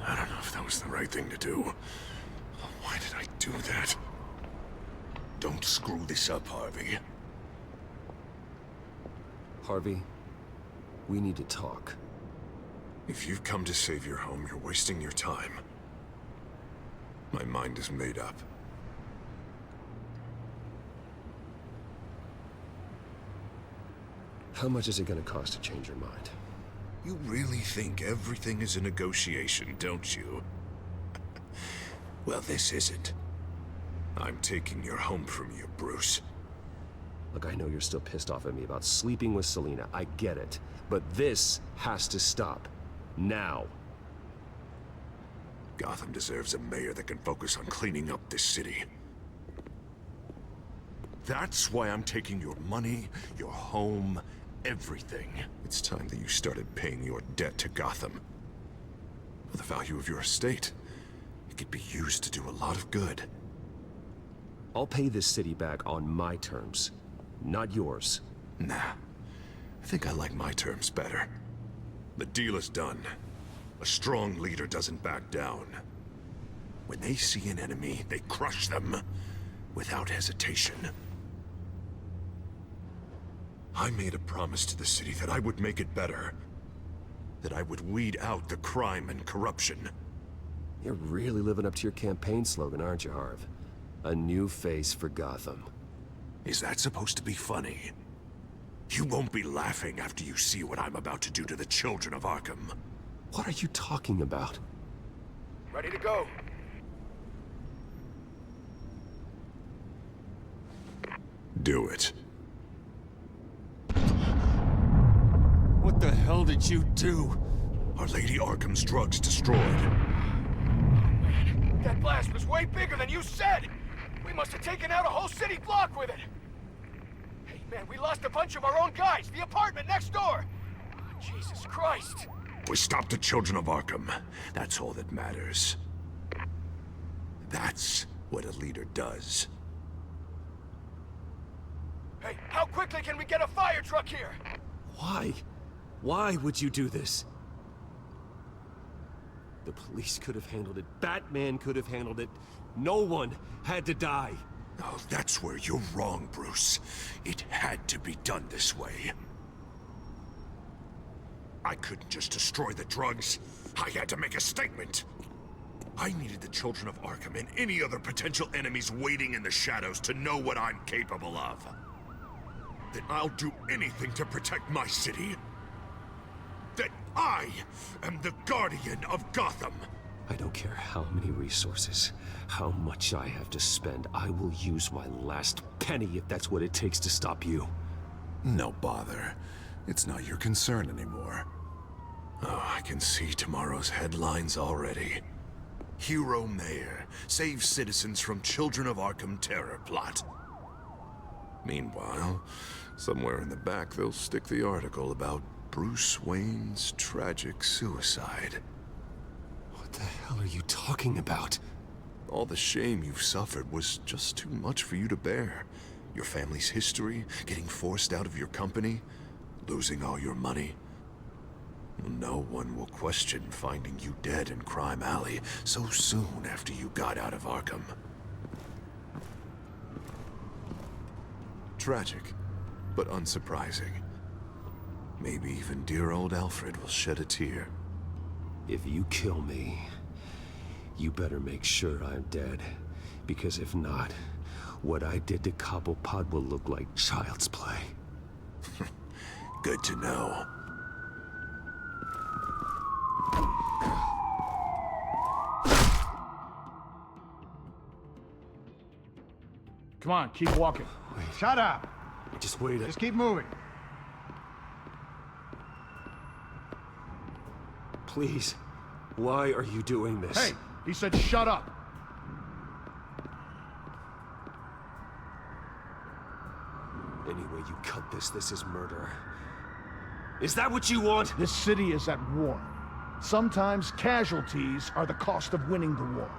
I don't know if that was the right thing to do. Why did I do that? Don't screw this up, Harvey. Harvey, we need to talk. If you've come to save your home, you're wasting your time. My mind is made up. How much is it gonna cost to change your mind? You really think everything is a negotiation, don't you? Well, this isn't. I'm taking your home from you, Bruce. Look, I know you're still pissed off at me about sleeping with Selina. I get it. But this has to stop. Now. Gotham deserves a mayor that can focus on cleaning up this city. That's why I'm taking your money, your home, everything. It's time that you started paying your debt to Gotham. For the value of your estate, it could be used to do a lot of good. I'll pay this city back on my terms, not yours. Nah. I think I like my terms better. The deal is done. A strong leader doesn't back down. When they see an enemy, they crush them without hesitation. I made a promise to the city that I would make it better. That I would weed out the crime and corruption. You're really living up to your campaign slogan, aren't you, Harv? A new face for Gotham. Is that supposed to be funny? You won't be laughing after you see what I'm about to do to the children of Arkham. What are you talking about? Ready to go. Do it. What the hell did you do? Our Lady Arkham's drugs destroyed. That blast was way bigger than you said! We must have taken out a whole city block with it! Hey, man, we lost a bunch of our own guys! The apartment next door! Oh, Jesus Christ! We stopped the children of Arkham. That's all that matters. That's what a leader does. Hey, how quickly can we get a fire truck here? Why? Why would you do this? The police could have handled it. Batman could have handled it. No one had to die. Oh, that's where you're wrong, Bruce. It had to be done this way. I couldn't just destroy the drugs. I had to make a statement. I needed the children of Arkham and any other potential enemies waiting in the shadows to know what I'm capable of. That I'll do anything to protect my city. That I am the guardian of Gotham. I don't care how many resources, how much I have to spend. I will use my last penny if that's what it takes to stop you. No bother. It's not your concern anymore. Oh, I can see tomorrow's headlines already. Hero Mayor saves citizens from Children of Arkham terror plot. Meanwhile, Somewhere in the back, they'll stick the article about Bruce Wayne's tragic suicide. What the hell are you talking about? All the shame you've suffered was just too much for you to bear. Your family's history, getting forced out of your company, losing all your money. No one will question finding you dead in Crime Alley so soon after you got out of Arkham. Tragic, but unsurprising. Maybe even dear old Alfred will shed a tear. If you kill me, you better make sure I'm dead. Because if not, what I did to Cobblepot will look like child's play. Good to know. Come on, keep walking. Wait. Shut up! Just wait. Just keep moving. Please, why are you doing this? Hey, he said shut up. Any way you cut this, this is murder. Is that what you want? This city is at war. Sometimes casualties are the cost of winning the war.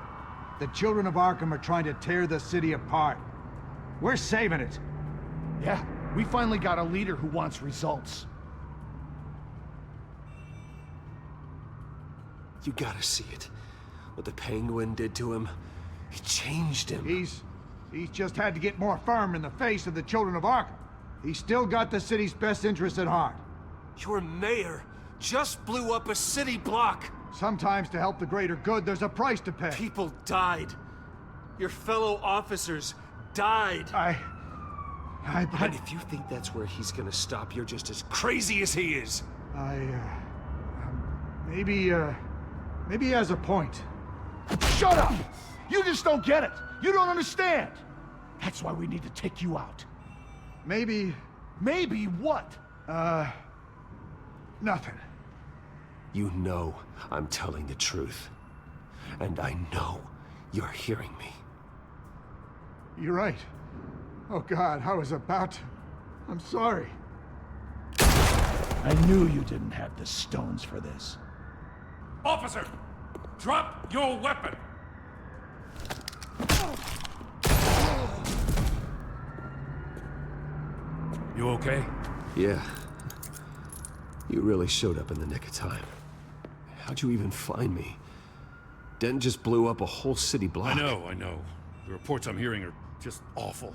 The children of Arkham are trying to tear the city apart. We're saving it. Yeah, we finally got a leader who wants results. You gotta see it. What the Penguin did to him. He changed him. He's just had to get more firm in the face of the children of Arkham. He's still got the city's best interests at heart. Your mayor just blew up a city block. Sometimes to help the greater good, there's a price to pay. People died. Your fellow officers died. And if you think that's where he's gonna stop, you're just as crazy as he is. Maybe he has a point. Shut up! You just don't get it. You don't understand. That's why we need to take you out. Maybe what? Nothing. You know I'm telling the truth. And I know you're hearing me. You're right. Oh God, I was about to... I'm sorry. I knew you didn't have the stones for this. Officer! Drop your weapon! You okay? Yeah. You really showed up in the nick of time. How'd you even find me? Dent just blew up a whole city block. I know. The reports I'm hearing are just awful.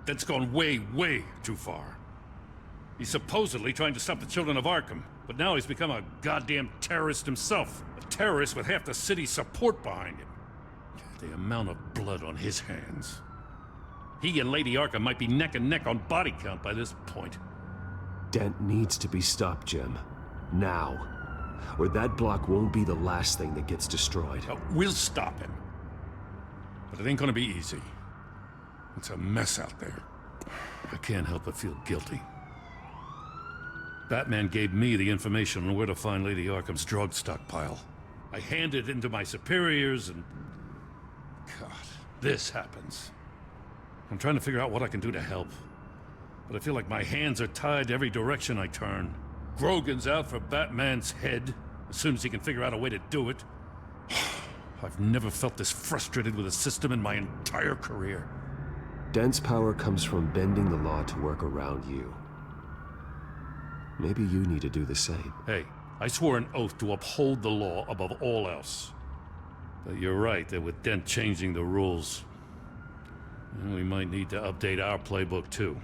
Dent's gone way, way too far. He's supposedly trying to stop the children of Arkham, but now he's become a goddamn terrorist himself. A terrorist with half the city's support behind him. The amount of blood on his hands. He and Lady Arkham might be neck and neck on body count by this point. Dent needs to be stopped, Jim. Now. Or that block won't be the last thing that gets destroyed. We'll stop him. But it ain't gonna be easy. It's a mess out there. I can't help but feel guilty. Batman gave me the information on where to find Lady Arkham's drug stockpile. I handed it into my superiors and... God, this happens. I'm trying to figure out what I can do to help. But I feel like my hands are tied every direction I turn. Grogan's out for Batman's head, as soon as he can figure out a way to do it. I've never felt this frustrated with a system in my entire career. Dent's power comes from bending the law to work around you. Maybe you need to do the same. Hey, I swore an oath to uphold the law above all else. But you're right that with Dent changing the rules, we might need to update our playbook too.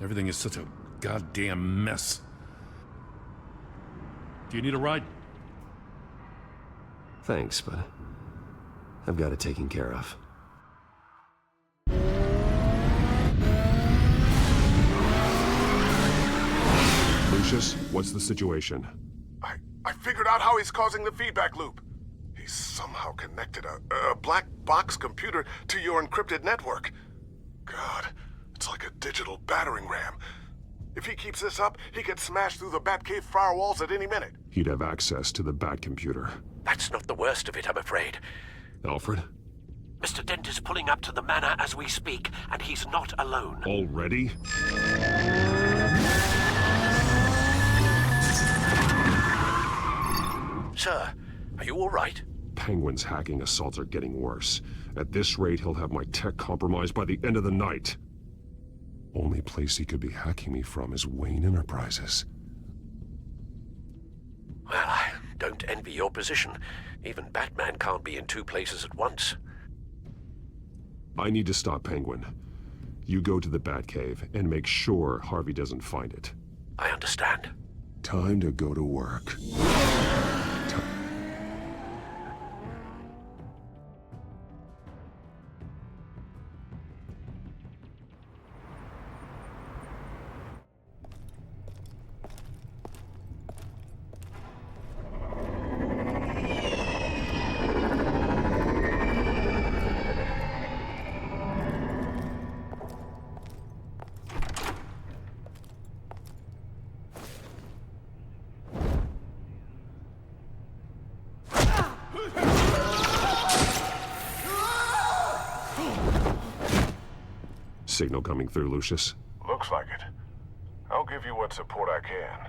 Everything is such a goddamn mess. Do you need a ride? Thanks, but I've got it taken care of. Lucius, what's the situation? I figured out how he's causing the feedback loop. He's somehow connected a black box computer to your encrypted network. God, it's like a digital battering ram. If he keeps this up, he could smash through the Batcave firewalls at any minute. He'd have access to the Bat computer. That's not the worst of it, I'm afraid. Alfred? Mr. Dent is pulling up to the manor as we speak, and he's not alone. Already? Sir, are you all right? Penguin's hacking assaults are getting worse. At this rate, he'll have my tech compromised by the end of the night. Only place he could be hacking me from is Wayne Enterprises. Well, I don't envy your position. Even Batman can't be in two places at once. I need to stop Penguin. You go to the Batcave and make sure Harvey doesn't find it. I understand. Time to go to work. Signal coming through, Lucius. Looks like it. I'll give you what support I can,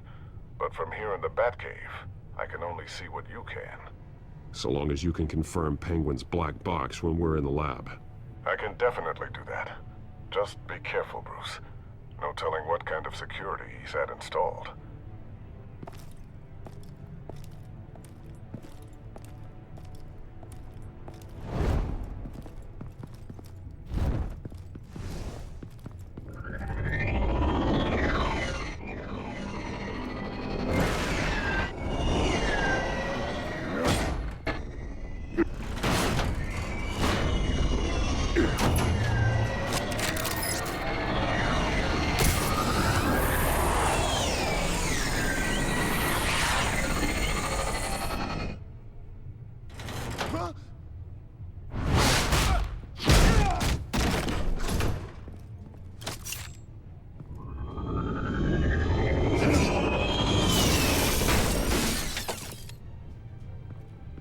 but from here in the Batcave, I can only see what you can. So long as you can confirm Penguin's black box when we're in the lab. I can definitely do that. Just be careful, Bruce. No telling what kind of security he's had installed.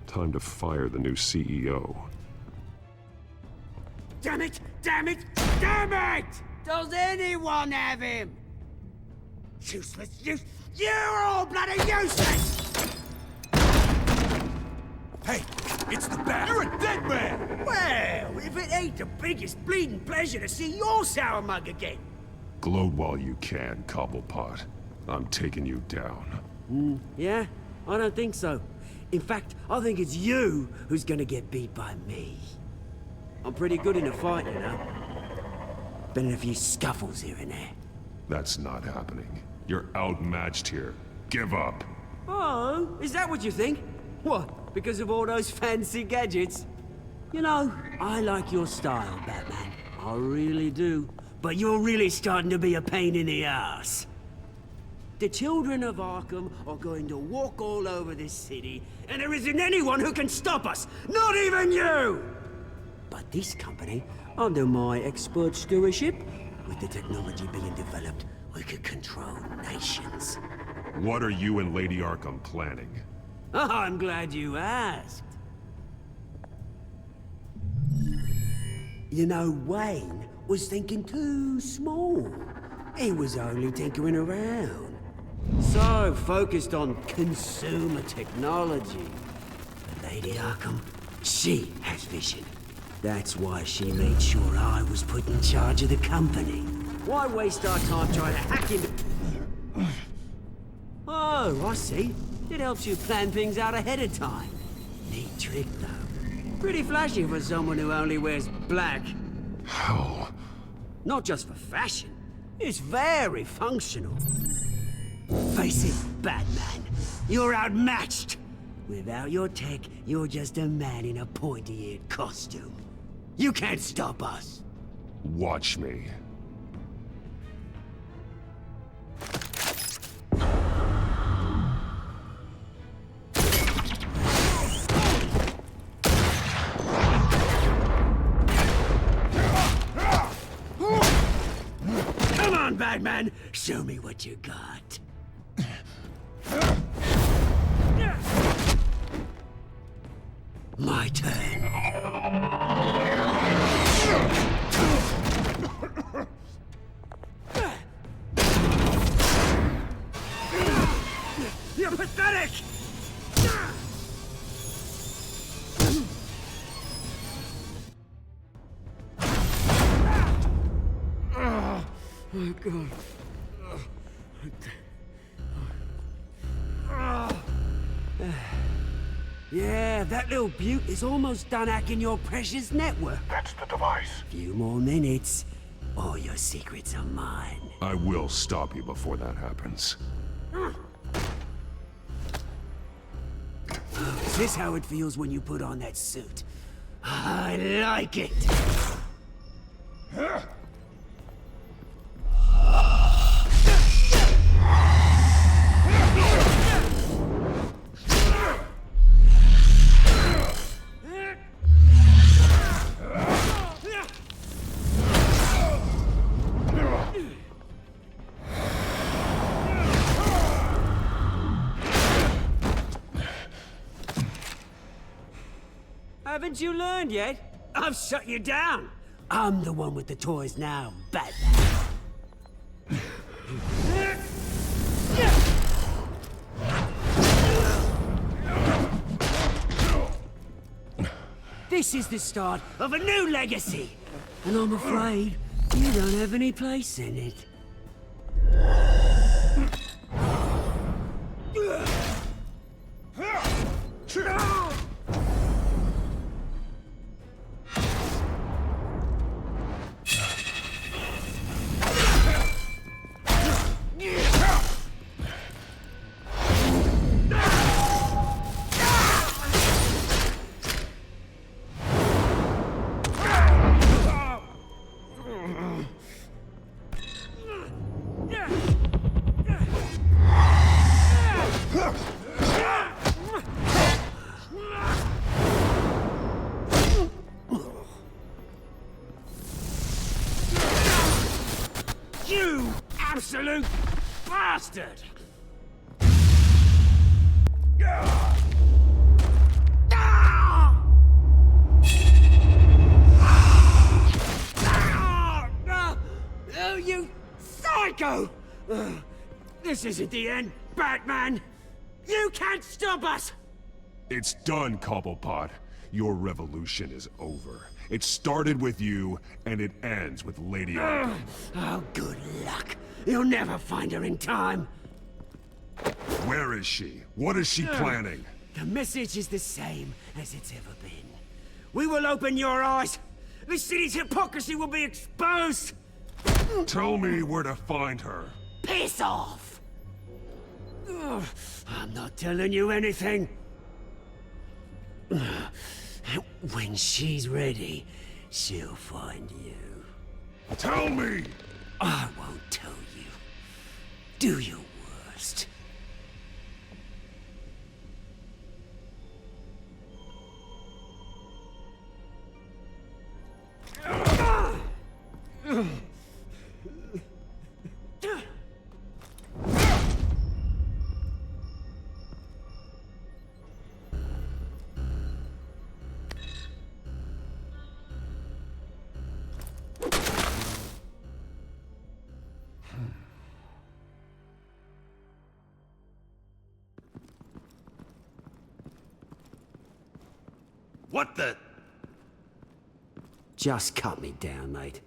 Time to fire the new CEO. Damn it! Damn it! Damn it! Does anyone have him? Useless! You're all bloody useless! Hey, it's the Bat! You're a dead man! Well, if it ain't the biggest bleeding pleasure to see your sour mug again. Gloat while you can, Cobblepot. I'm taking you down. Yeah? I don't think so. In fact, I think it's you who's gonna get beat by me. I'm pretty good in a fight, you know. Been in a few scuffles here and there. That's not happening. You're outmatched here. Give up. Oh, is that what you think? What, because of all those fancy gadgets? You know, I like your style, Batman. I really do. But you're really starting to be a pain in the ass. The children of Arkham are going to walk all over this city, and there isn't anyone who can stop us! Not even you! But this company, under my expert stewardship, with the technology being developed, we could control nations. What are you and Lady Arkham planning? Oh, I'm glad you asked. You know, Wayne was thinking too small. He was only tinkering around. So focused on consumer technology. But Lady Arkham, she has vision. That's why she made sure I was put in charge of the company. Why waste our time trying to hack into... Oh, I see. It helps you plan things out ahead of time. Neat trick, though. Pretty flashy for someone who only wears black. How? Not just for fashion. It's very functional. Face it, Batman. You're outmatched. Without your tech, you're just a man in a pointy-eared costume. You can't stop us. Watch me. Come on, Batman. Show me what you got. My turn. You're pathetic! Oh, God. Yeah, that little beaut is almost done hacking your precious network. That's the device. Few more minutes. All your secrets are mine. I will stop you before that happens. Is this how it feels when you put on that suit? I like it. Haven't you learned yet? I've shut you down. I'm the one with the toys now, Batman. This is the start of a new legacy. And I'm afraid you don't have any place in it. You absolute bastard! Oh, you psycho! This isn't the end, Batman! You can't stop us! It's done, Cobblepot. Your revolution is over. It started with you, and it ends with Lady Arkham. Oh, good luck. You'll never find her in time. Where is she? What is she planning? The message is the same as it's ever been. We will open your eyes. The city's hypocrisy will be exposed. Tell me where to find her. Piss off! I'm not telling you anything. When she's ready, she'll find you. Tell me! I won't tell you. Do your worst. What the? Just cut me down, mate.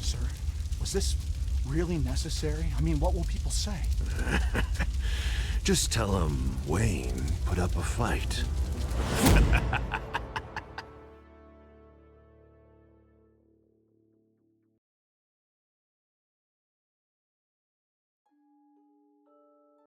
Sir, was this really necessary? I mean, what will people say? Just tell him Wayne put up a fight.